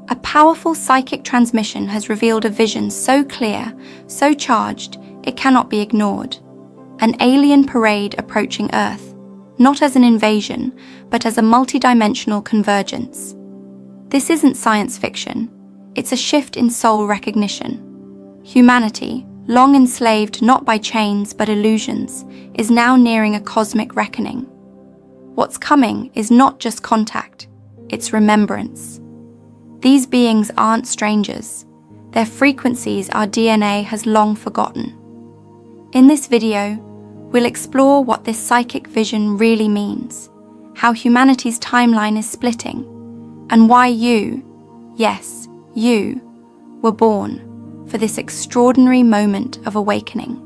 A powerful psychic transmission has revealed a vision so clear, so charged, it cannot be ignored. An alien parade approaching Earth, not as an invasion, but as a multidimensional convergence. This isn't science fiction. It's a shift in soul recognition. Humanity, long enslaved not by chains but illusions, is now nearing a cosmic reckoning. What's coming is not just contact, it's remembrance. These beings aren't strangers. Their frequencies our DNA has long forgotten. In this video, we'll explore what this psychic vision really means, how humanity's timeline is splitting, and why you, yes, you, were born for this extraordinary moment of awakening.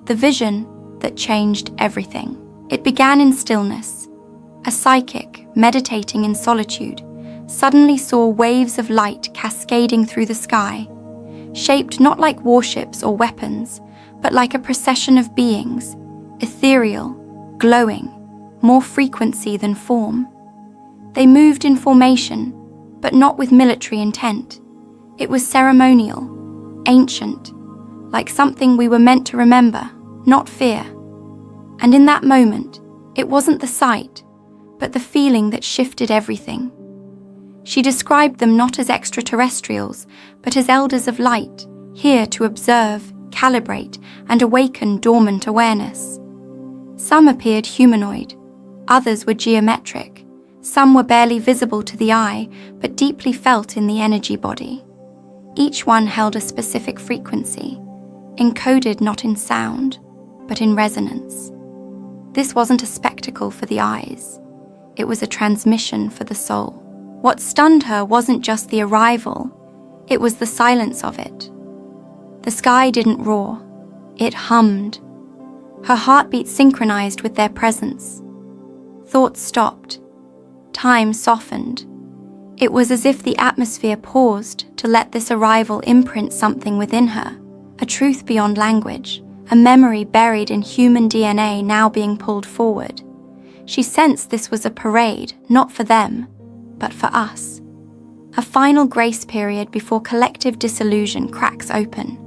The vision that changed everything. It began in stillness. A psychic, meditating in solitude, suddenly saw waves of light cascading through the sky, shaped not like warships or weapons, but like a procession of beings, ethereal, glowing, more frequency than form. They moved in formation, but not with military intent. It was ceremonial, ancient, like something we were meant to remember, not fear. And in that moment, it wasn't the sight, but the feeling that shifted everything. She described them not as extraterrestrials, but as elders of light, here to observe, calibrate, and awaken dormant awareness. Some appeared humanoid, others were geometric, some were barely visible to the eye, but deeply felt in the energy body. Each one held a specific frequency, encoded not in sound, but in resonance. This wasn't a spectacle for the eyes. It was a transmission for the soul. What stunned her wasn't just the arrival, it was the silence of it. The sky didn't roar, it hummed. Her heartbeat synchronized with their presence. Thoughts stopped. Time softened. It was as if the atmosphere paused to let this arrival imprint something within her, a truth beyond language, a memory buried in human DNA now being pulled forward. She sensed this was a parade, not for them, but for us. A final grace period before collective disillusion cracks open.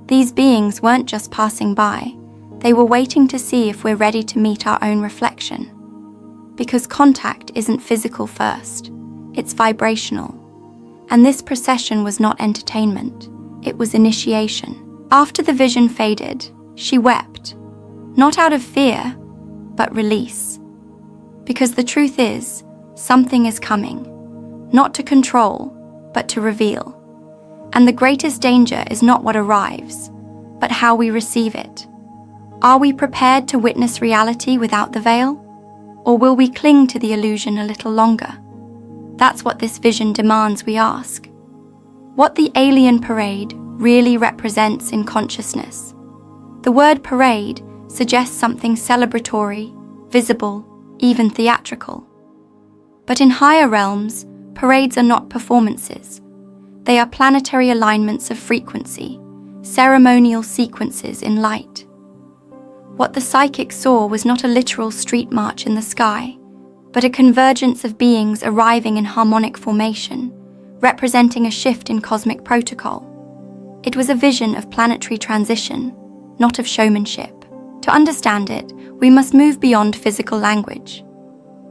These beings weren't just passing by, they were waiting to see if we're ready to meet our own reflection. Because contact isn't physical first, it's vibrational. And this procession was not entertainment, it was initiation. After the vision faded, she wept, not out of fear, but release. Because the truth is, something is coming, not to control, but to reveal. And the greatest danger is not what arrives, but how we receive it. Are we prepared to witness reality without the veil? Or will we cling to the illusion a little longer? That's what this vision demands we ask. What the alien parade really represents in consciousness. The word parade suggests something celebratory, visible, even theatrical. But in higher realms, parades are not performances. They are planetary alignments of frequency, ceremonial sequences in light. What the psychic saw was not a literal street march in the sky, but a convergence of beings arriving in harmonic formation, representing a shift in cosmic protocol. It was a vision of planetary transition, not of showmanship. To understand it, we must move beyond physical language.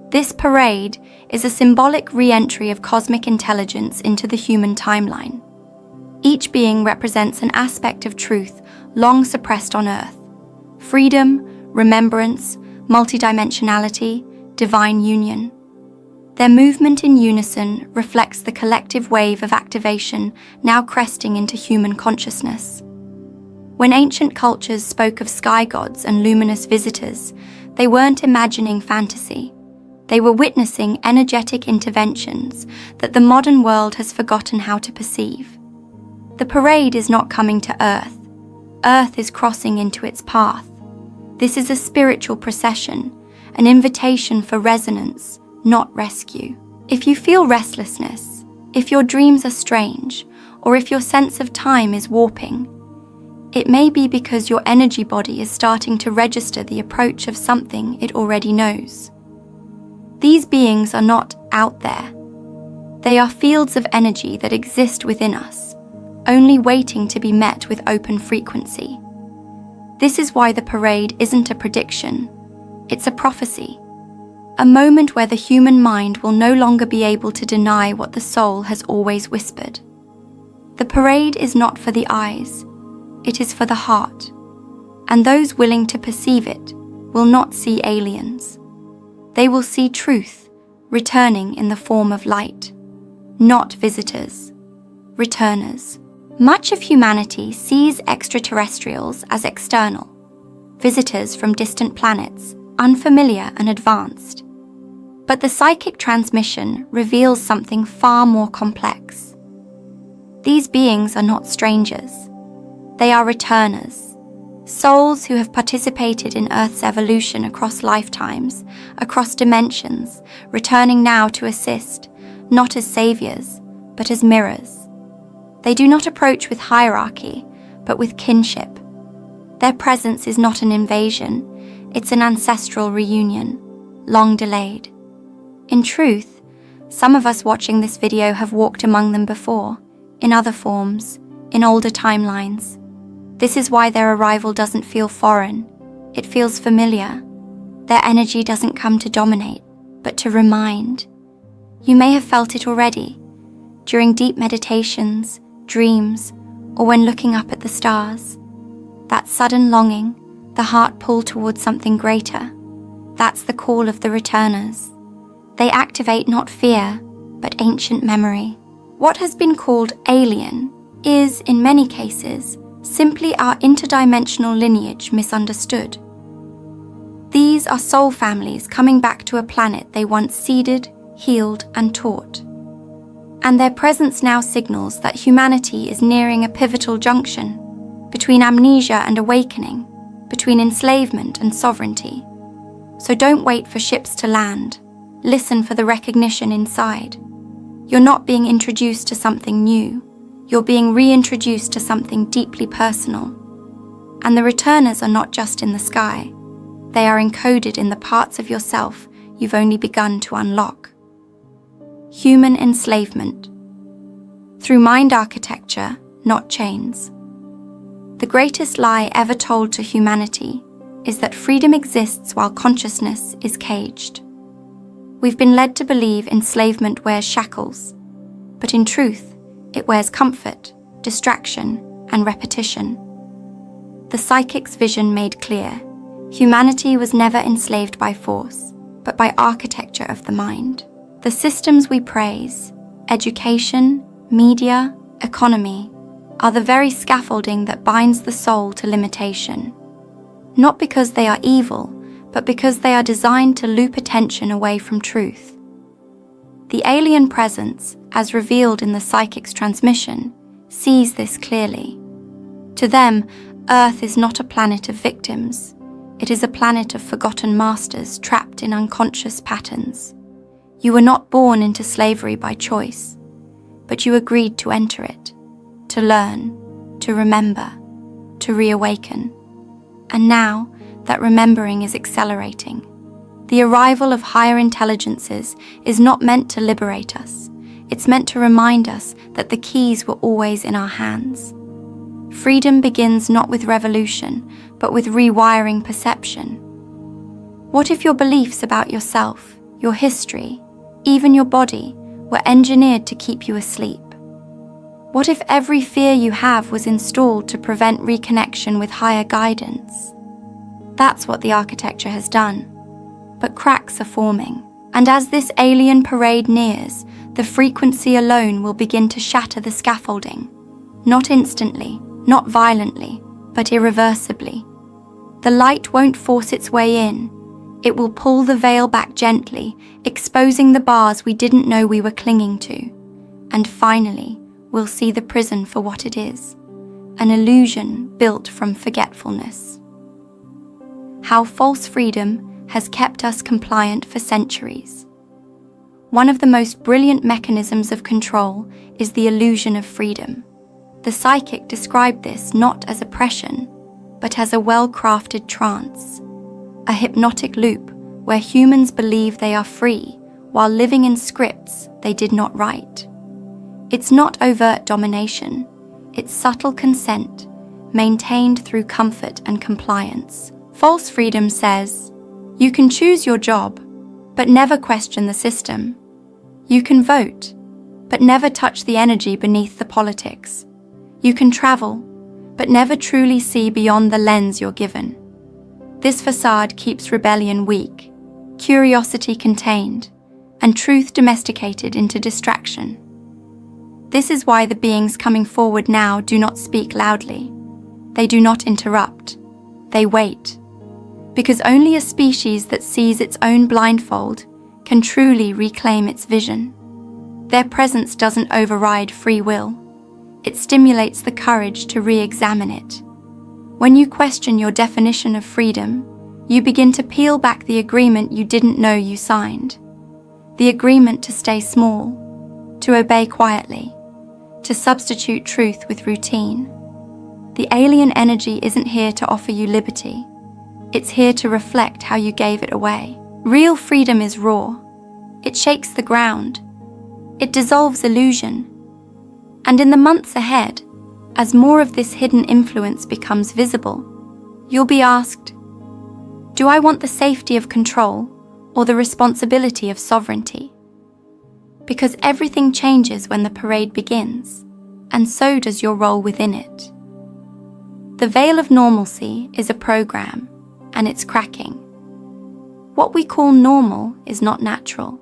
This parade is a symbolic re-entry of cosmic intelligence into the human timeline. Each being represents an aspect of truth long suppressed on Earth. Freedom, remembrance, multidimensionality, divine union. Their movement in unison reflects the collective wave of activation now cresting into human consciousness. When ancient cultures spoke of sky gods and luminous visitors, they weren't imagining fantasy. They were witnessing energetic interventions that the modern world has forgotten how to perceive. The parade is not coming to Earth. Earth is crossing into its path. This is a spiritual procession, an invitation for resonance, not rescue. If you feel restlessness, if your dreams are strange, or if your sense of time is warping, it may be because your energy body is starting to register the approach of something it already knows. These beings are not out there. They are fields of energy that exist within us, only waiting to be met with open frequency. This is why the parade isn't a prediction, it's a prophecy. A moment where the human mind will no longer be able to deny what the soul has always whispered. The parade is not for the eyes, it is for the heart, and those willing to perceive it will not see aliens. They will see truth returning in the form of light, not visitors, returners. Much of humanity sees extraterrestrials as external, visitors from distant planets, unfamiliar and advanced. But the psychic transmission reveals something far more complex. These beings are not strangers. They are returners, souls who have participated in Earth's evolution across lifetimes, across dimensions, returning now to assist, not as saviors, but as mirrors. They do not approach with hierarchy, but with kinship. Their presence is not an invasion, it's an ancestral reunion, long delayed. In truth, some of us watching this video have walked among them before, in other forms, in older timelines. This is why their arrival doesn't feel foreign, it feels familiar. Their energy doesn't come to dominate, but to remind. You may have felt it already, during deep meditations, dreams, or when looking up at the stars. That sudden longing, the heart pull towards something greater. That's the call of the returners. They activate not fear, but ancient memory. What has been called alien is, in many cases, simply our interdimensional lineage misunderstood. These are soul families coming back to a planet they once seeded, healed, and taught. And their presence now signals that humanity is nearing a pivotal junction between amnesia and awakening, between enslavement and sovereignty. So don't wait for ships to land. Listen for the recognition inside. You're not being introduced to something new. You're being reintroduced to something deeply personal. And the returners are not just in the sky. They are encoded in the parts of yourself you've only begun to unlock. Human enslavement. Through mind architecture, not chains. The greatest lie ever told to humanity is that freedom exists while consciousness is caged. We've been led to believe enslavement wears shackles, but in truth, it wears comfort, distraction, and repetition. The psychic's vision made clear, humanity was never enslaved by force, but by architecture of the mind. The systems we praise, education, media, economy, are the very scaffolding that binds the soul to limitation. Not because they are evil, but because they are designed to loop attention away from truth. The alien presence, as revealed in the psychic's transmission, sees this clearly. To them, Earth is not a planet of victims. It is a planet of forgotten masters trapped in unconscious patterns. You were not born into slavery by choice, but you agreed to enter it, to learn, to remember, to reawaken. And now, that remembering is accelerating. The arrival of higher intelligences is not meant to liberate us. It's meant to remind us that the keys were always in our hands. Freedom begins not with revolution, but with rewiring perception. What if your beliefs about yourself, your history, even your body, were engineered to keep you asleep? What if every fear you have was installed to prevent reconnection with higher guidance? That's what the architecture has done. But cracks are forming, and as this alien parade nears, the frequency alone will begin to shatter the scaffolding. Not instantly, not violently, but irreversibly. The light won't force its way in. It will pull the veil back gently, exposing the bars we didn't know we were clinging to. And finally, we'll see the prison for what it is, an illusion built from forgetfulness. How false freedom has kept us compliant for centuries. One of the most brilliant mechanisms of control is the illusion of freedom. The psychic described this not as oppression, but as a well-crafted trance, a hypnotic loop where humans believe they are free while living in scripts they did not write. It's not overt domination, it's subtle consent, maintained through comfort and compliance. False freedom says, you can choose your job, but never question the system. You can vote, but never touch the energy beneath the politics. You can travel, but never truly see beyond the lens you're given. This facade keeps rebellion weak, curiosity contained, and truth domesticated into distraction. This is why the beings coming forward now do not speak loudly. They do not interrupt. They wait. Because only a species that sees its own blindfold can truly reclaim its vision. Their presence doesn't override free will. It stimulates the courage to re-examine it. When you question your definition of freedom, you begin to peel back the agreement you didn't know you signed. The agreement to stay small, to obey quietly, to substitute truth with routine. The alien energy isn't here to offer you liberty. It's here to reflect how you gave it away. Real freedom is raw. It shakes the ground. It dissolves illusion. And in the months ahead, as more of this hidden influence becomes visible, you'll be asked, do I want the safety of control or the responsibility of sovereignty? Because everything changes when the parade begins, and so does your role within it. The veil of normalcy is a program, and it's cracking. What we call normal is not natural.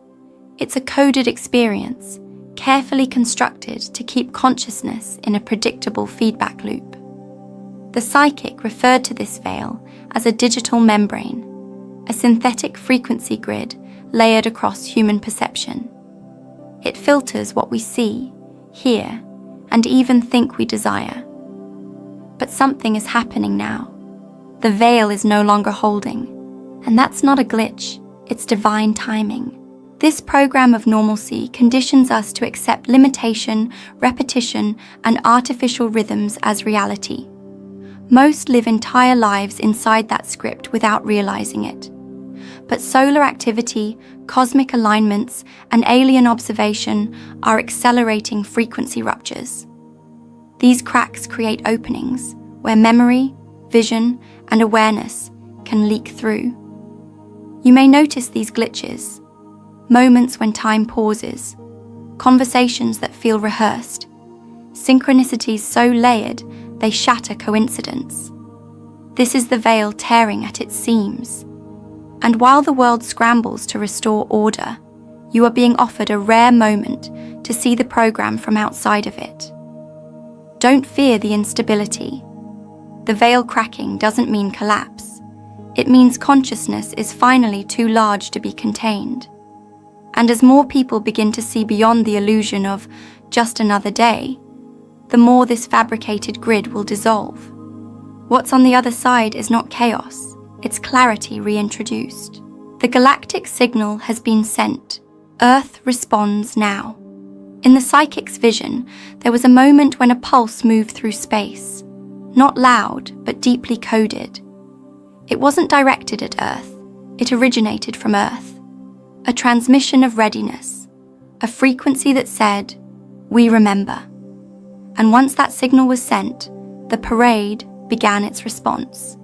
It's a coded experience, carefully constructed to keep consciousness in a predictable feedback loop. The psychic referred to this veil as a digital membrane, a synthetic frequency grid layered across human perception. It filters what we see, hear, and even think we desire. But something is happening now. The veil is no longer holding, and that's not a glitch, it's divine timing. This program of normalcy conditions us to accept limitation, repetition, and artificial rhythms as reality. Most live entire lives inside that script without realizing it. But solar activity, cosmic alignments, and alien observation are accelerating frequency ruptures. These cracks create openings where memory, vision, and awareness can leak through. You may notice these glitches, moments when time pauses, conversations that feel rehearsed, synchronicities so layered they shatter coincidence. This is the veil tearing at its seams. And while the world scrambles to restore order, you are being offered a rare moment to see the program from outside of it. Don't fear the instability. The veil cracking doesn't mean collapse. It means consciousness is finally too large to be contained. And as more people begin to see beyond the illusion of just another day, the more this fabricated grid will dissolve. What's on the other side is not chaos, it's clarity reintroduced. The galactic signal has been sent. Earth responds now. In the psychic's vision, there was a moment when a pulse moved through space, not loud, but deeply coded. It wasn't directed at Earth, it originated from Earth. A transmission of readiness, a frequency that said, "We remember." And once that signal was sent, the parade began its response.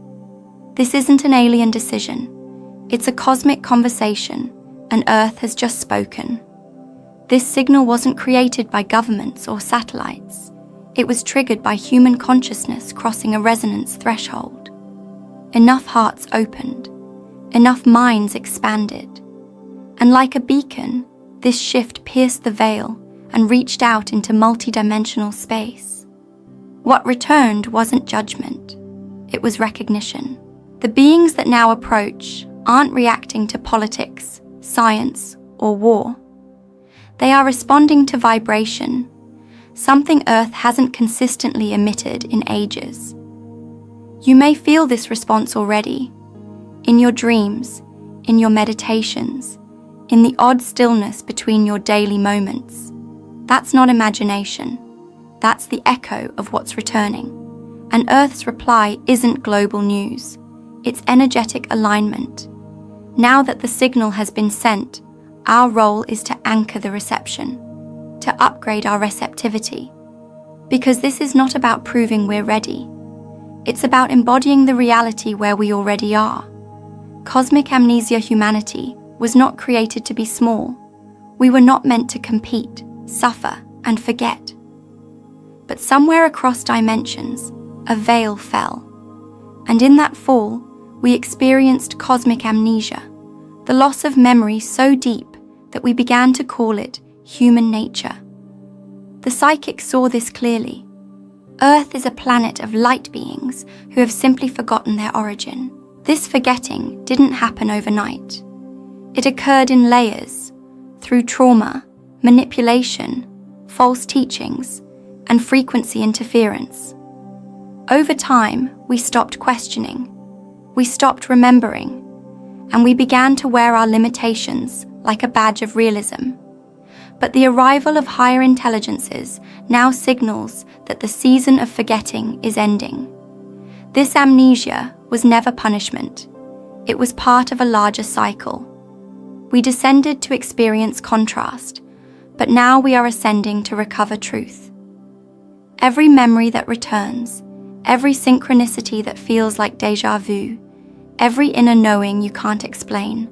This isn't an alien decision, it's a cosmic conversation, and Earth has just spoken. This signal wasn't created by governments or satellites. It was triggered by human consciousness crossing a resonance threshold. Enough hearts opened, enough minds expanded. And like a beacon, this shift pierced the veil and reached out into multidimensional space. What returned wasn't judgment, it was recognition. The beings that now approach aren't reacting to politics, science, or war. They are responding to vibration, something Earth hasn't consistently emitted in ages. You may feel this response already, in your dreams, in your meditations, in the odd stillness between your daily moments. That's not imagination, that's the echo of what's returning. And Earth's reply isn't global news, it's energetic alignment. Now that the signal has been sent, Our role is to anchor the reception, to upgrade our receptivity, because this is not about proving we're ready. It's about embodying the reality where we already are. Cosmic amnesia humanity was not created to be small. We were not meant to compete, suffer, and forget. But somewhere across dimensions, a veil fell. And in that fall, we experienced cosmic amnesia, the loss of memory so deep that we began to call it human nature. The psychic saw this clearly. Earth is a planet of light beings who have simply forgotten their origin. This forgetting didn't happen overnight. It occurred in layers, through trauma, manipulation, false teachings, and frequency interference. Over time, we stopped questioning, we stopped remembering, and we began to wear our limitations like a badge of realism. But the arrival of higher intelligences now signals that the season of forgetting is ending. This amnesia was never punishment. It was part of a larger cycle. We descended to experience contrast, but now we are ascending to recover truth. Every memory that returns, every synchronicity that feels like déjà vu, every inner knowing you can't explain,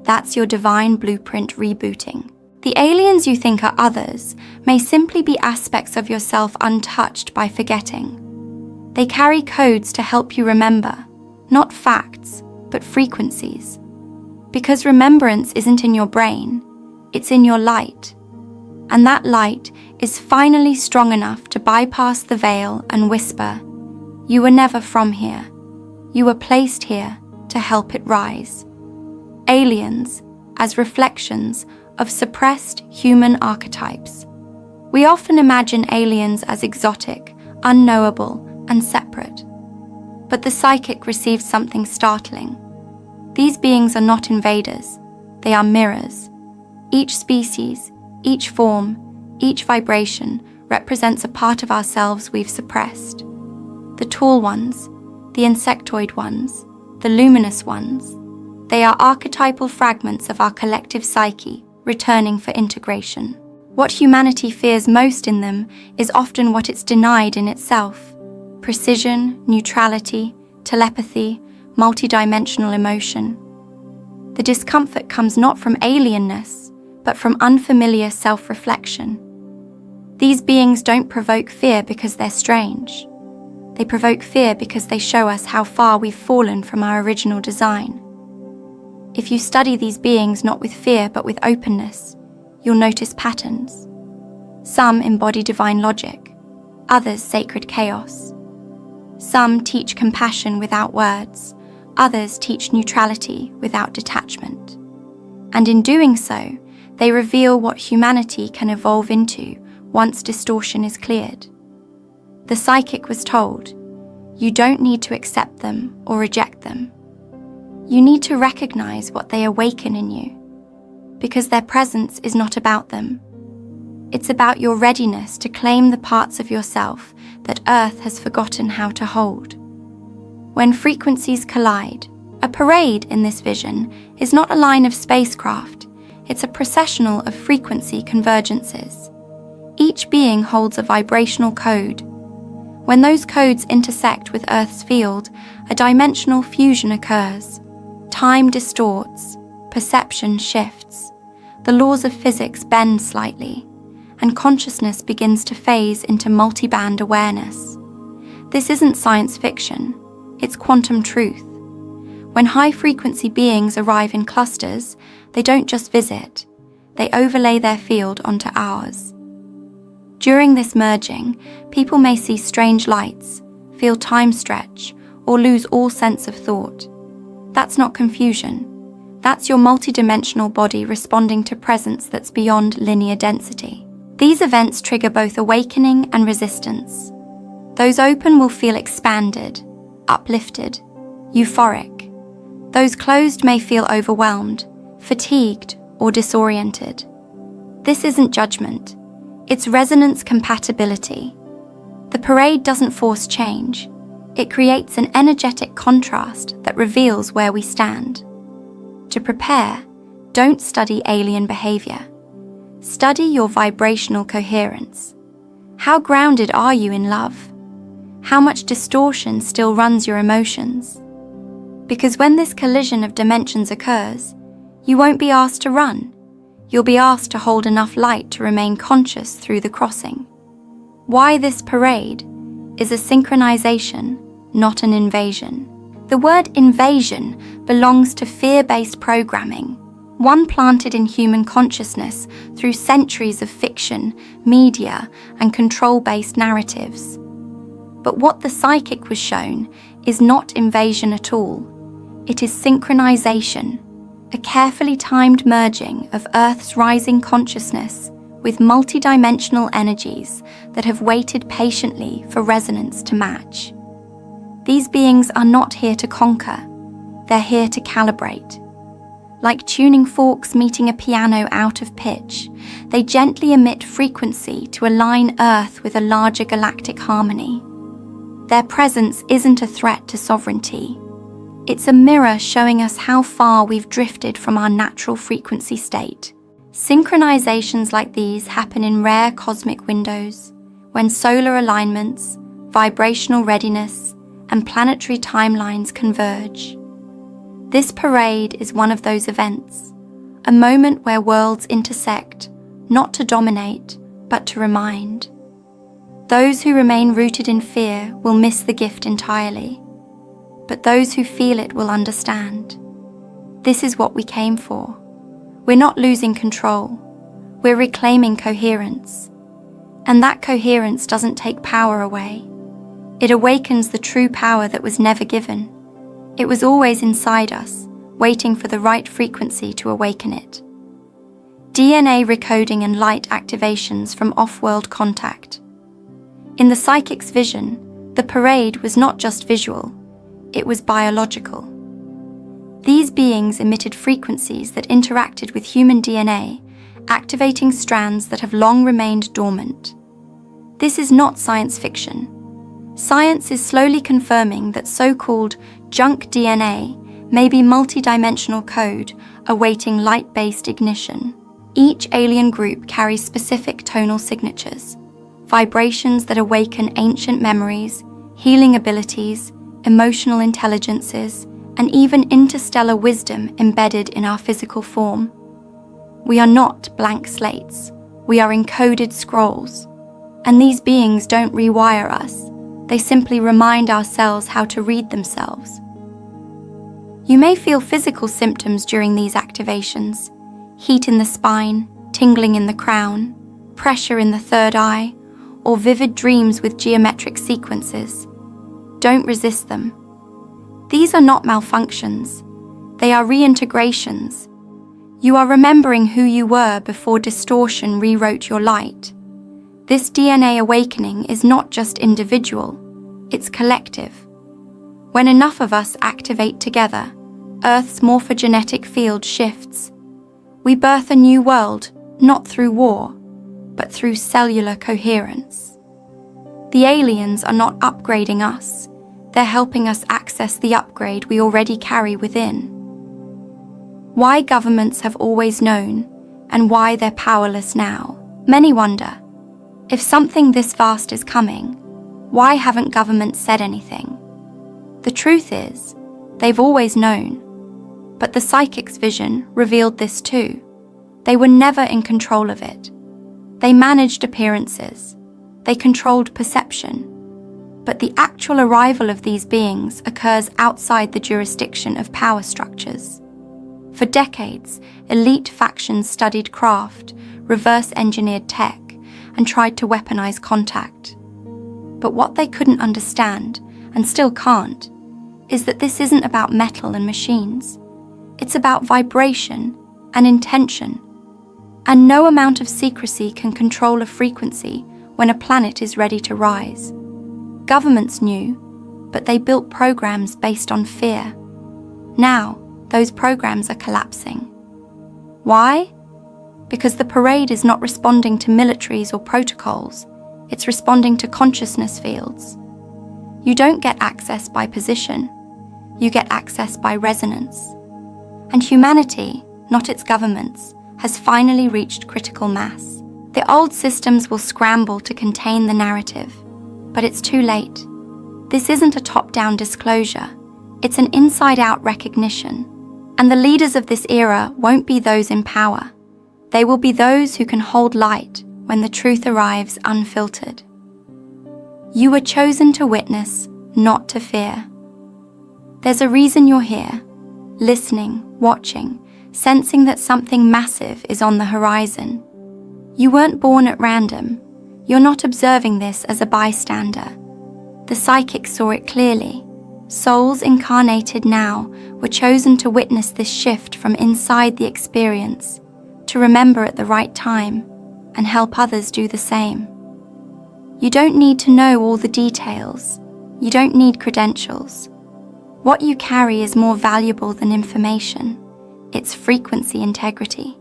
that's your divine blueprint rebooting. The aliens you think are others may simply be aspects of yourself untouched by forgetting. They carry codes to help you remember, not facts, but frequencies. Because remembrance isn't in your brain, it's in your light. And that light is finally strong enough to bypass the veil and whisper, "You were never from here. You were placed here to help it rise." Aliens as reflections of suppressed human archetypes. We often imagine aliens as exotic, unknowable, and separate. But the psychic receives something startling. These beings are not invaders, they are mirrors. Each species, each form, each vibration represents a part of ourselves we've suppressed. The tall ones, the insectoid ones, the luminous ones, they are archetypal fragments of our collective psyche, returning for integration. What humanity fears most in them is often what it's denied in itself: precision, neutrality, telepathy, multidimensional emotion. The discomfort comes not from alienness, but from unfamiliar self-reflection. These beings don't provoke fear because they're strange. They provoke fear because they show us how far we've fallen from our original design. If you study these beings not with fear but with openness, you'll notice patterns. Some embody divine logic, others sacred chaos. Some teach compassion without words, others teach neutrality without detachment. And in doing so, they reveal what humanity can evolve into once distortion is cleared. The psychic was told, you don't need to accept them or reject them. You need to recognize what they awaken in you, because their presence is not about them. It's about your readiness to claim the parts of yourself that Earth has forgotten how to hold. When frequencies collide, a parade in this vision is not a line of spacecraft, it's a processional of frequency convergences. Each being holds a vibrational code. When those codes intersect with Earth's field, a dimensional fusion occurs. Time distorts, perception shifts, the laws of physics bend slightly, and consciousness begins to phase into multiband awareness. This isn't science fiction, it's quantum truth. When high-frequency beings arrive in clusters, they don't just visit, they overlay their field onto ours. During this merging, people may see strange lights, feel time stretch, or lose all sense of thought. That's not confusion. That's your multidimensional body responding to presence that's beyond linear density. These events trigger both awakening and resistance. Those open will feel expanded, uplifted, euphoric. Those closed may feel overwhelmed, fatigued, or disoriented. This isn't judgment. It's resonance compatibility. The parade doesn't force change. It creates an energetic contrast that reveals where we stand. To prepare, Don't study alien behavior. Study your vibrational coherence. How grounded are you in love? How much distortion still runs your emotions? Because when this collision of dimensions occurs, you won't be asked to run. You'll be asked to hold enough light to remain conscious through the crossing. Why this parade is a synchronization, not an invasion. The word invasion belongs to fear-based programming, one planted in human consciousness through centuries of fiction, media, and control-based narratives. But what the psychic was shown is not invasion at all. It is synchronization, a carefully timed merging of Earth's rising consciousness with multidimensional energies that have waited patiently for resonance to match. These beings are not here to conquer, they're here to calibrate. Like tuning forks meeting a piano out of pitch, they gently emit frequency to align Earth with a larger galactic harmony. Their presence isn't a threat to sovereignty. It's a mirror showing us how far we've drifted from our natural frequency state. Synchronizations like these happen in rare cosmic windows, when solar alignments, vibrational readiness, and planetary timelines converge. This parade is one of those events, a moment where worlds intersect, not to dominate, but to remind. Those who remain rooted in fear will miss the gift entirely, but those who feel it will understand. This is what we came for. We're not losing control, we're reclaiming coherence. And that coherence doesn't take power away. It awakens the true power that was never given. It was always inside us, waiting for the right frequency to awaken it. DNA recoding and light activations from off-world contact. In the psychic's vision, the parade was not just visual, it was biological. These beings emitted frequencies that interacted with human DNA, activating strands that have long remained dormant. This is not science fiction. Science is slowly confirming that so-called junk DNA may be multidimensional code awaiting light-based ignition. Each alien group carries specific tonal signatures, vibrations that awaken ancient memories, healing abilities, emotional intelligences, and even interstellar wisdom embedded in our physical form. We are not blank slates, we are encoded scrolls. And these beings don't rewire us, they simply remind ourselves how to read themselves. You may feel physical symptoms during these activations: heat in the spine, tingling in the crown, pressure in the third eye, or vivid dreams with geometric sequences. Don't resist them. These are not malfunctions, they are reintegrations. You are remembering who you were before distortion rewrote your light. This DNA awakening is not just individual, it's collective. When enough of us activate together, Earth's morphogenetic field shifts. We birth a new world, not through war, but through cellular coherence. The aliens are not upgrading us, they're helping us access the upgrade we already carry within. Why governments have always known, and why they're powerless now. Many wonder, if something this vast is coming, why haven't governments said anything? The truth is, they've always known. But the psychic's vision revealed this too. They were never in control of it. They managed appearances. They controlled perception. But the actual arrival of these beings occurs outside the jurisdiction of power structures. For decades, elite factions studied craft, reverse-engineered tech, and tried to weaponize contact. But what they couldn't understand, and still can't, is that this isn't about metal and machines. It's about vibration and intention. And no amount of secrecy can control a frequency when a planet is ready to rise. Governments knew, but they built programs based on fear. Now, those programs are collapsing. Why? Because the parade is not responding to militaries or protocols, it's responding to consciousness fields. You don't get access by position, you get access by resonance. And humanity, not its governments, has finally reached critical mass. The old systems will scramble to contain the narrative, but it's too late. This isn't a top-down disclosure, it's an inside-out recognition. And the leaders of this era won't be those in power. They will be those who can hold light when the truth arrives unfiltered. You were chosen to witness, not to fear. There's a reason you're here, listening, watching, sensing that something massive is on the horizon. You weren't born at random. You're not observing this as a bystander. The psychic saw it clearly. Souls incarnated now were chosen to witness this shift from inside the experience, to remember at the right time, and help others do the same. You don't need to know all the details. You don't need credentials. What you carry is more valuable than information. It's frequency integrity.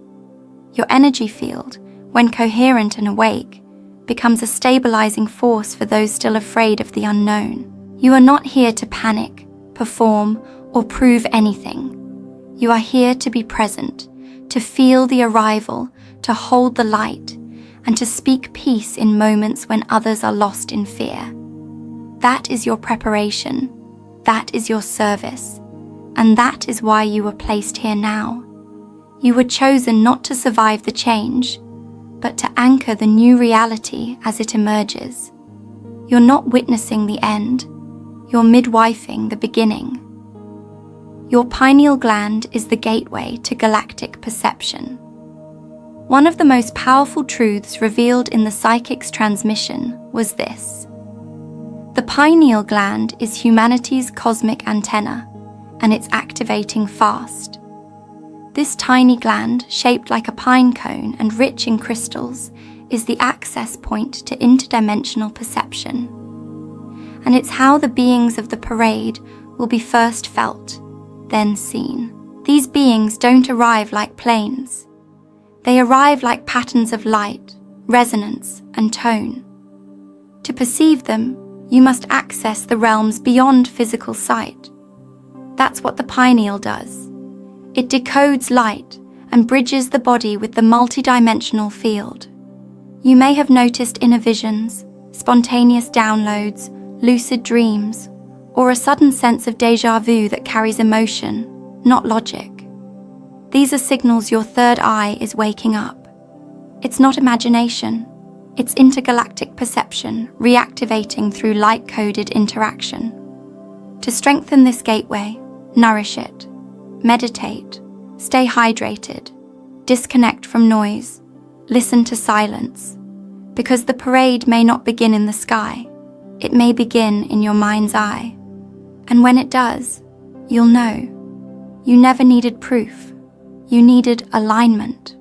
Your energy field, when coherent and awake, becomes a stabilizing force for those still afraid of the unknown. You are not here to panic, perform, or prove anything. You are here to be present, to feel the arrival, to hold the light, and to speak peace in moments when others are lost in fear. That is your preparation. That is your service. And that is why you were placed here now. You were chosen not to survive the change, but to anchor the new reality as it emerges. You're not witnessing the end. You're midwifing the beginning. Your pineal gland is the gateway to galactic perception. One of the most powerful truths revealed in the psychic's transmission was this. The pineal gland is humanity's cosmic antenna, and it's activating fast. This tiny gland, shaped like a pine cone and rich in crystals, is the access point to interdimensional perception. And it's how the beings of the parade will be first felt, then seen. These beings don't arrive like planes. They arrive like patterns of light, resonance, and tone. To perceive them, you must access the realms beyond physical sight. That's what the pineal does. It decodes light and bridges the body with the multidimensional field. You may have noticed inner visions, spontaneous downloads, lucid dreams, or a sudden sense of déjà vu that carries emotion, not logic. These are signals your third eye is waking up. It's not imagination, it's intergalactic perception reactivating through light-coded interaction. To strengthen this gateway, nourish it, meditate, stay hydrated, disconnect from noise, listen to silence, because the parade may not begin in the sky. It may begin in your mind's eye. And when it does, you'll know. You never needed proof. You needed alignment.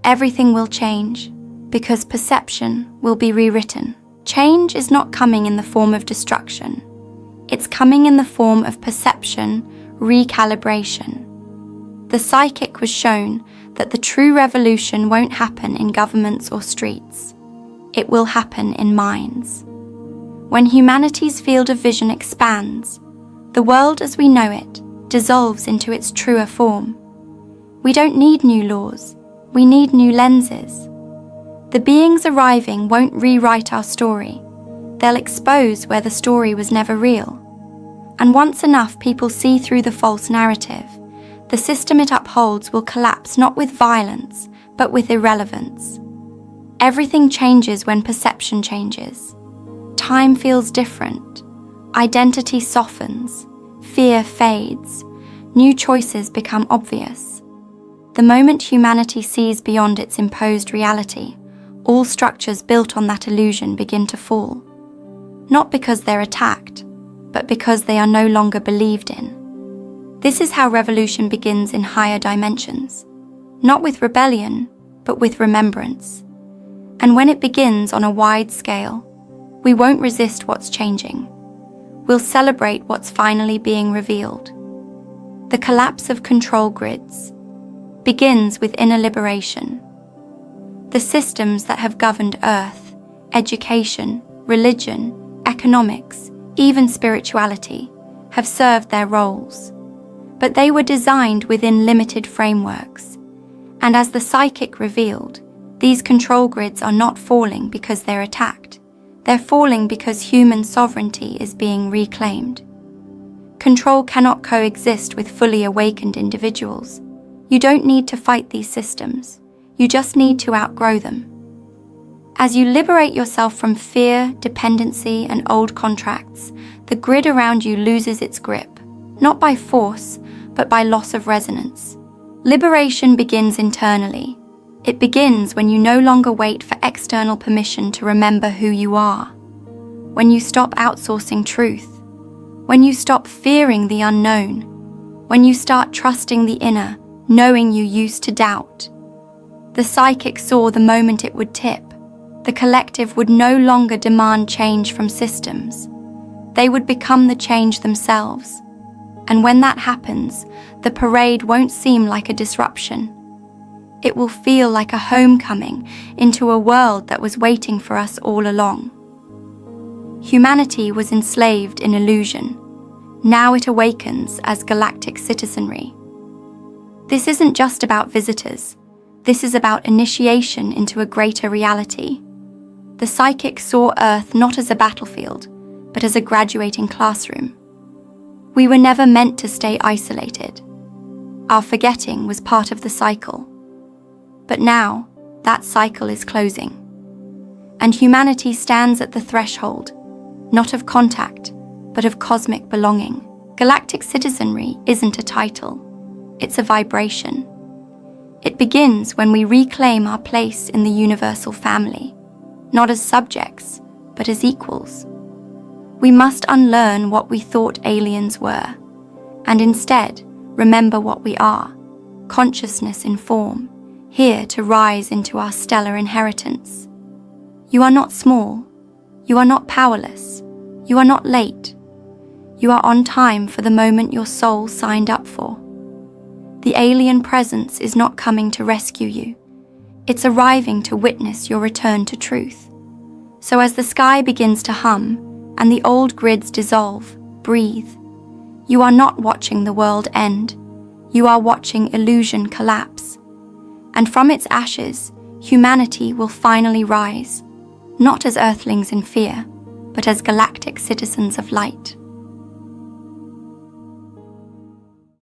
Everything will change because perception will be rewritten. Change is not coming in the form of destruction. It's coming in the form of perception, recalibration. The psychic was shown that the true revolution won't happen in governments or streets. It will happen in minds. When humanity's field of vision expands, the world as we know it dissolves into its truer form. We don't need new laws, we need new lenses. The beings arriving won't rewrite our story, they'll expose where the story was never real. And once enough people see through the false narrative, the system it upholds will collapse not with violence, but with irrelevance. Everything changes when perception changes. Time feels different. Identity softens. Fear fades. New choices become obvious. The moment humanity sees beyond its imposed reality, all structures built on that illusion begin to fall. Not because they're attacked, but because they are no longer believed in. This is how revolution begins in higher dimensions. Not with rebellion, but with remembrance. And when it begins on a wide scale, we won't resist what's changing. We'll celebrate what's finally being revealed. The collapse of control grids begins with inner liberation. The systems that have governed Earth, education, religion, economics, even spirituality, have served their roles. but they were designed within limited frameworks. And as the psychic revealed, these control grids are not falling because they're attacked. They're falling because human sovereignty is being reclaimed. Control cannot coexist with fully awakened individuals. You don't need to fight these systems. You just need to outgrow them. As you liberate yourself from fear, dependency, and old contracts, the grid around you loses its grip, not by force, but by loss of resonance. Liberation begins internally. It begins when you no longer wait for external permission to remember who you are. When you stop outsourcing truth. When you stop fearing the unknown. When you start trusting the inner, knowing you used to doubt. The psychic saw the moment it would tip. The collective would no longer demand change from systems. They would become the change themselves. And when that happens, the parade won't seem like a disruption. It will feel like a homecoming into a world that was waiting for us all along. Humanity was enslaved in illusion. Now it awakens as galactic citizenry. This isn't just about visitors. This is about initiation into a greater reality. The psychic saw Earth not as a battlefield, but as a graduating classroom. We were never meant to stay isolated. Our forgetting was part of the cycle. But now, that cycle is closing. And humanity stands at the threshold, not of contact, but of cosmic belonging. Galactic citizenry isn't a title, it's a vibration. It begins when we reclaim our place in the universal family, not as subjects, but as equals. We must unlearn what we thought aliens were, and instead remember what we are, consciousness in form, here to rise into our stellar inheritance. You are not small. You are not powerless. You are not late. You are on time for the moment your soul signed up for. The alien presence is not coming to rescue you. It's arriving to witness your return to truth. So as the sky begins to hum and the old grids dissolve, breathe. You are not watching the world end. You are watching illusion collapse. And from its ashes, humanity will finally rise, not as earthlings in fear, but as galactic citizens of light.